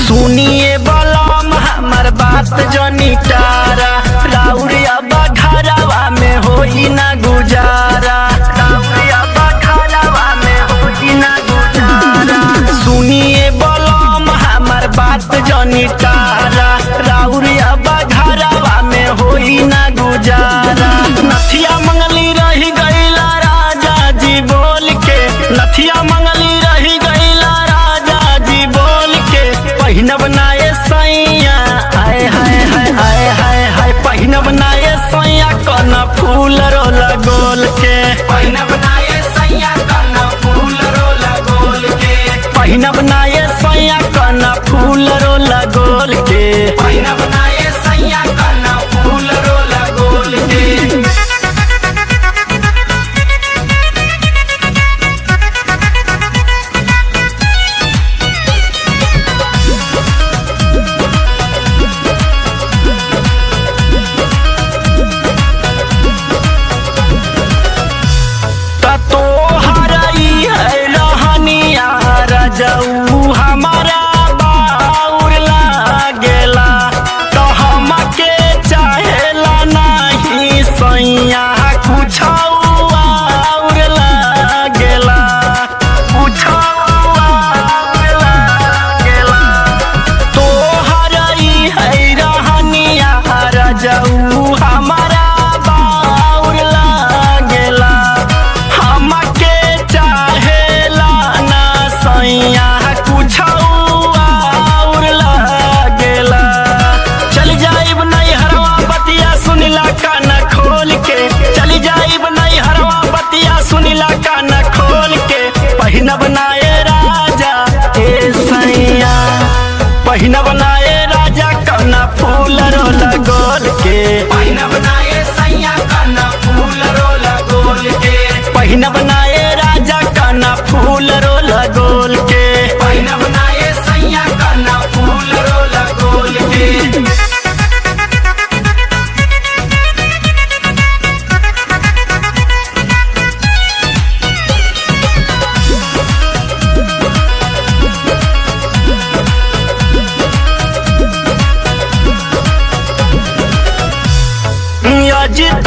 सुनिए बलम हमर बात जनी टारा, राउरिया बघरवा में होई ना गुजारा, राउरिया बघरवा में होई ना गुजारा। सुनिए बलम हमर बात जनी टारा, राउरिया बघरवा में होई ना गुजारा। नथिया मंगली रही गईला राजा जी बोल के, नथिया मंगली रही गईला राजा जी बोल के। पहिनब नाये सैया हाय हाय हाय हाय हाय हाय, पहिनब नाये सैया कना फूल रोला गोल के, पहिनब नाये सैया कना फूल रोला गोल के, पहिनब नाये सैया कना फूल रोला गोल के, पहिनब नाये सैया कना फूल रोला गोल के। जाऊ हमारा बाउर लागेला, तो हमके चाहेला नहीं सैया कुछ और लागेला, कुछ और लागेला। तोहर ई है रहनिया जाऊ हमारा बाउर लागेला, हमके चाहेला ना सैया कुछ और लागेला। चल जाइब नहीं हरवा बतिया सुनिला कान खोल के, चल जाइब नहीं हरवा बतिया सुनिला कान खोल के। पहिनब नाये राजा ए सैया, पहिनब नाये राजा कना फूल रोला गोल के, पहिनब नाये सैया कना फूल रोला गोल के, पहिनब नाये राजा कना फूल रोला गोल के, पहिनब नाये सैया कना फूल रोला गोल के। अजित